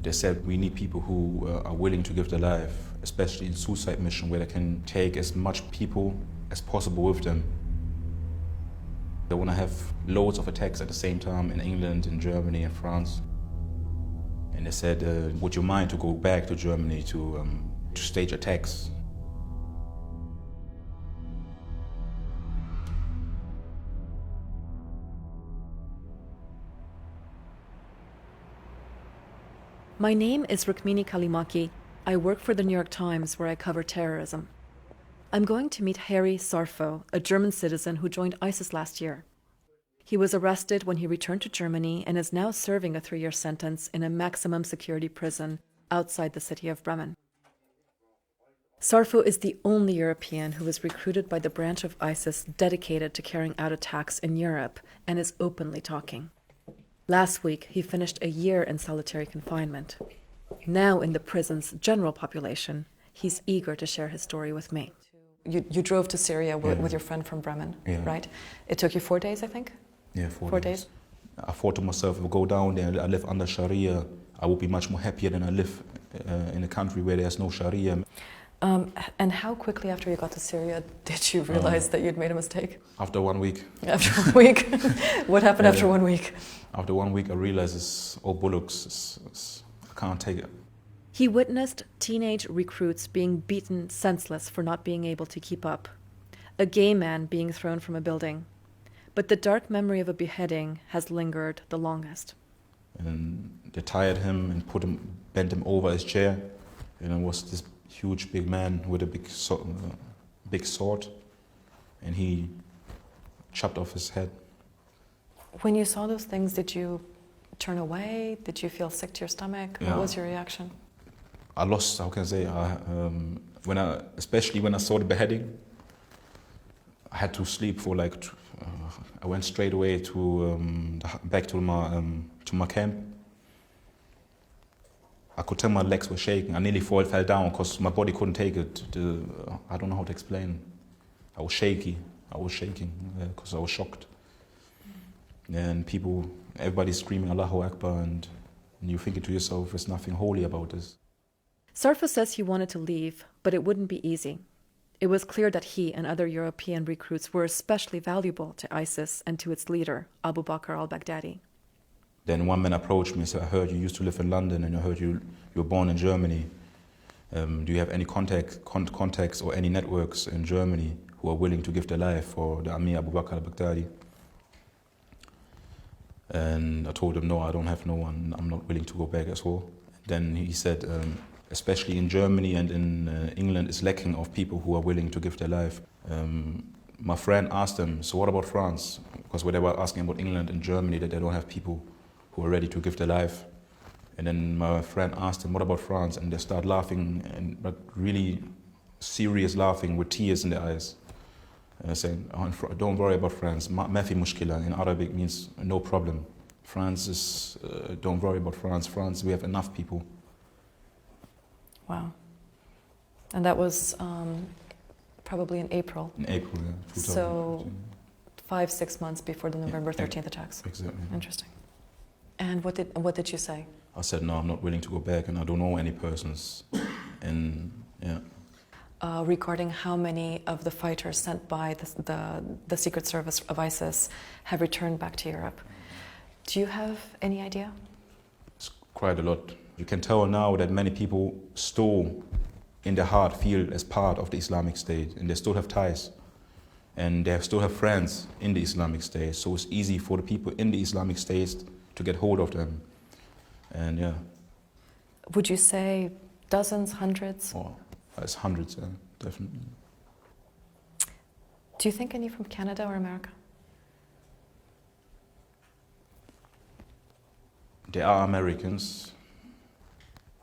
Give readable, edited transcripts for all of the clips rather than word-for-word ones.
They said we need people who are willing to give their life, especially in suicide mission, where they can take as much people as possible with them. They want to have loads of attacks at the same time in England, in Germany, and France. And they said, would you mind to go back to Germany to stage attacks? My name is Rukmini Kalimaki. I work for the New York Times, where I cover terrorism. I'm going to meet Harry Sarfo, a German citizen who joined ISIS last year. He was arrested when he returned to Germany and is now serving a 3-year sentence in a maximum security prison outside the city of Bremen. Sarfo is the only European who was recruited by the branch of ISIS dedicated to carrying out attacks in Europe and is openly talking. Last week, he finished a year in solitary confinement. Now in the prison's general population, he's eager to share his story with me. You drove to Syria with your friend from Bremen, right? It took you 4 days, I think? Yeah, 4 days. I thought to myself, if I go down there and I live under Sharia, I would be much more happier than I live in a country where there's no Sharia. And how quickly after you got to Syria did you realize that you'd made a mistake? After 1 week. After 1 week? What happened after 1 week? After 1 week, I realized it's all bullocks. I can't take it. He witnessed teenage recruits being beaten senseless for not being able to keep up. A gay man being thrown from a building. But the dark memory of a beheading has lingered the longest. And they tied him and bent him over his chair. And it was this huge big man with a big sword. And he chopped off his head. When you saw those things, did you turn away? Did you feel sick to your stomach? Yeah. What was your reaction? I lost, how can I say, especially when I saw the beheading, I had to sleep for I went straight away back to my camp. I could tell my legs were shaking. I nearly fell down because my body couldn't take it. I don't know how to explain. I was shaky. I was shaking because I was shocked. And everybody's screaming Allahu Akbar, and you're thinking to yourself, there's nothing holy about this. Sarfo says he wanted to leave, but it wouldn't be easy. It was clear that he and other European recruits were especially valuable to ISIS and to its leader, Abu Bakr al-Baghdadi. Then one man approached me and said, I heard you used to live in London and I heard you were born in Germany. Do you have any contacts or any networks in Germany who are willing to give their life for the Amir Abu Bakr al-Baghdadi? And I told him, no, I don't have no one. I'm not willing to go back as well. Then he said, especially in Germany and in England, is lacking of people who are willing to give their life. My friend asked him, so what about France? Because when they were asking about England and Germany, that they don't have people who are ready to give their life. And then my friend asked him, what about France? And they start laughing, but really serious laughing with tears in their eyes. Saying, don't worry about France. Ma fi mushkila in Arabic means no problem. France is, don't worry about France. France, we have enough people. Wow. And that was probably in April. In April, yeah. So 5-6 months before the November 13th attacks. Exactly. Interesting. And what did you say? I said, no, I'm not willing to go back, and I don't know any persons. And yeah. Regarding how many of the fighters sent by the Secret Service of ISIS have returned back to Europe. Do you have any idea? It's quite a lot. You can tell now that many people still, in their heart, feel as part of the Islamic State, and they still have ties. And they still have friends in the Islamic State, so it's easy for the people in the Islamic State to get hold of them. And yeah. Would you say dozens, hundreds? Oh, it's hundreds, yeah, definitely. Do you think any from Canada or America? There are Americans,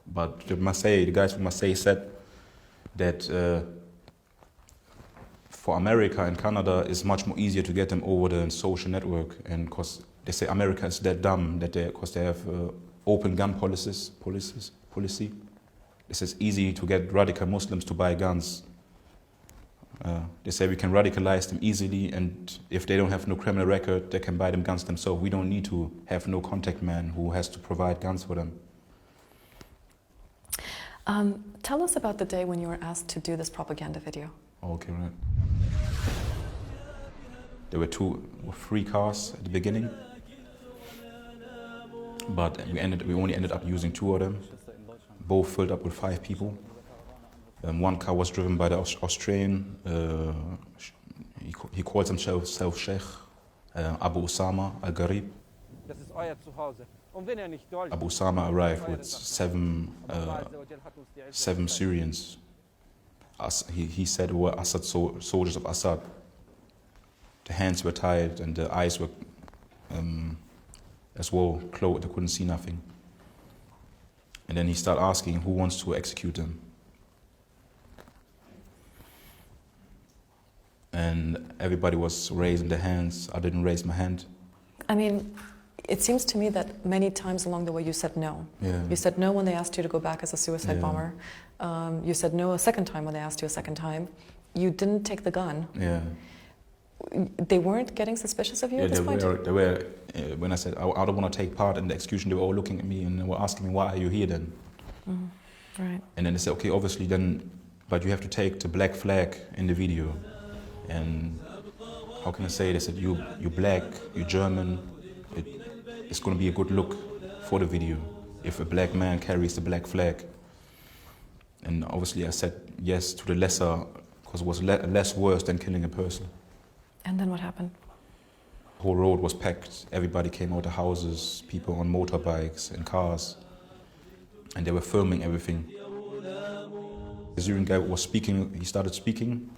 but the guys from Marseille said that for America and Canada, it's much more easier to get them over the social network, and because they say America is that dumb that because they have open gun policy. This is easy to get radical Muslims to buy guns. They say we can radicalize them easily, and if they don't have no criminal record, they can buy them guns themselves. We don't need to have no contact man who has to provide guns for them. Tell us about the day when you were asked to do this propaganda video. Okay, right. There were three cars at the beginning, but we only ended up using two of them, both filled up with 5 people. One car was driven by the Australian, he calls himself Sheikh Abu Osama Al-Gharib. Abu Osama arrived with seven Syrians. He said were Assad soldiers of Assad. The hands were tied and the eyes were as well closed, they couldn't see nothing. And then he started asking who wants to execute them. And everybody was raising their hands. I didn't raise my hand. I mean, it seems to me that many times along the way you said no. Yeah. You said no when they asked you to go back as a suicide bomber. You said no a second time when they asked you a second time. You didn't take the gun. Yeah. They weren't getting suspicious of you at this point? They were when I said I don't want to take part in the execution, they were all looking at me and they were asking me, why are you here then? Right. And then they said, okay, obviously then, but you have to take the black flag in the video. And how can I say, they said, you're black, you're German, it's going to be a good look for the video if a black man carries the black flag. And obviously I said yes to the lesser, because it was less worse than killing a person. And then what happened? The whole road was packed. Everybody came out of houses, people on motorbikes and cars, and they were filming everything. The Syrian guy was speaking, he started speaking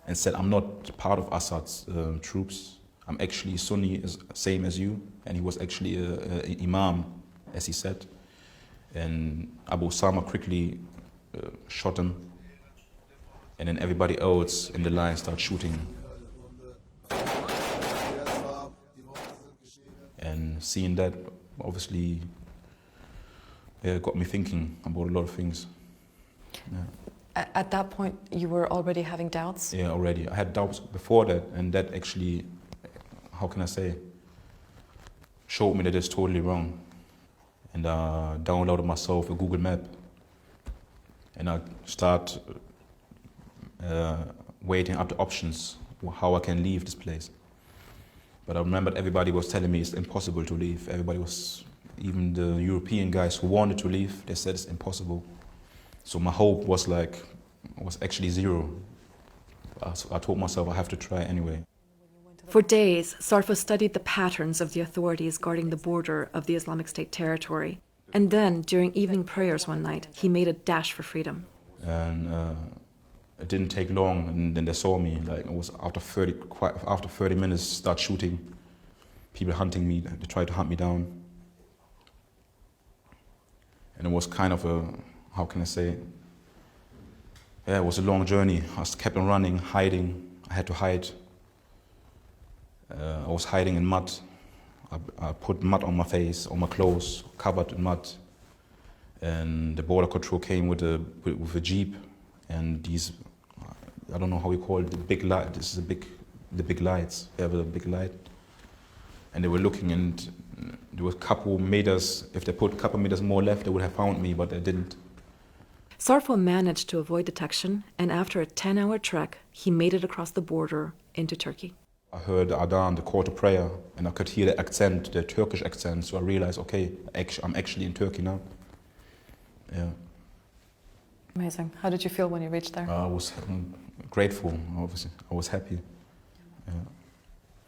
and said, I'm not part of Assad's troops. I'm actually Sunni, same as you. And he was actually an imam, as he said. And Abu Osama quickly shot him. And then everybody else in the line started shooting. And seeing that, obviously, got me thinking about a lot of things. Yeah. At that point, you were already having doubts? Yeah, already. I had doubts before that, and that actually, how can I say, showed me that it's totally wrong. And I downloaded myself a Google map, and I start weighing up the options, how I can leave this place. But I remembered everybody was telling me it's impossible to leave. Everybody was, even the European guys who wanted to leave, they said it's impossible. So my hope was actually zero. I told myself I have to try anyway. For days, Sarfo studied the patterns of the authorities guarding the border of the Islamic State territory. And then, during evening prayers one night, he made a dash for freedom. And it didn't take long, and then they saw me. Like it was after 30 minutes, start shooting. People hunting me. They tried to hunt me down. And it was kind of a, how can I say? Yeah, it was a long journey. I kept on running, hiding. I had to hide. I was hiding in mud. I put mud on my face, on my clothes, covered in mud. And the border control came with a jeep, and these, I don't know how we call it, the big light. This is the big lights. They have a big light, and they were looking, and there was a couple meters. If they put a couple meters more left, they would have found me, but they didn't. Sarfo managed to avoid detection, and after a 10-hour trek, he made it across the border into Turkey. I heard the Adhan, the call to prayer, and I could hear the accent, the Turkish accent, so I realized, okay, I'm actually in Turkey now. Yeah. Amazing. How did you feel when you reached there? I was grateful, obviously. I was happy. Yeah.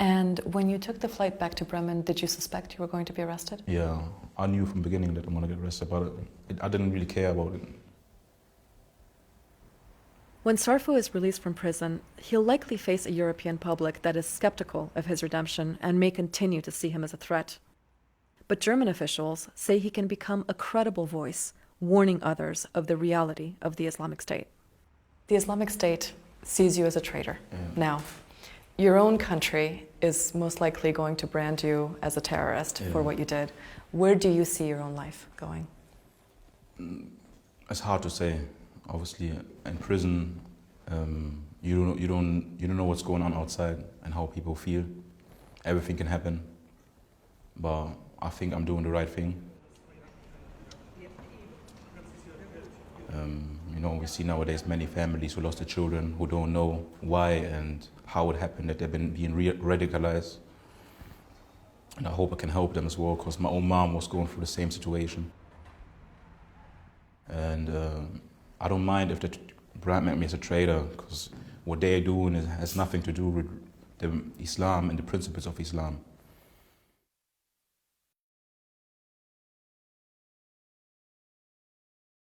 And when you took the flight back to Bremen, did you suspect you were going to be arrested? Yeah, I knew from the beginning that I'm going to get arrested, but I didn't really care about it. When Sarfo is released from prison, he'll likely face a European public that is skeptical of his redemption and may continue to see him as a threat. But German officials say he can become a credible voice, warning others of the reality of the Islamic State. The Islamic State sees you as a traitor. Yeah. Now, your own country is most likely going to brand you as a terrorist for what you did. Where do you see your own life going? It's hard to say. Obviously, in prison, you don't know what's going on outside and how people feel. Everything can happen, but I think I'm doing the right thing. We see nowadays many families who lost their children, who don't know why and how it happened, that they've been being radicalized. And I hope I can help them as well, because my own mom was going through the same situation. And I don't mind if they brand me as a traitor, because what they're doing has nothing to do with Islam and the principles of Islam.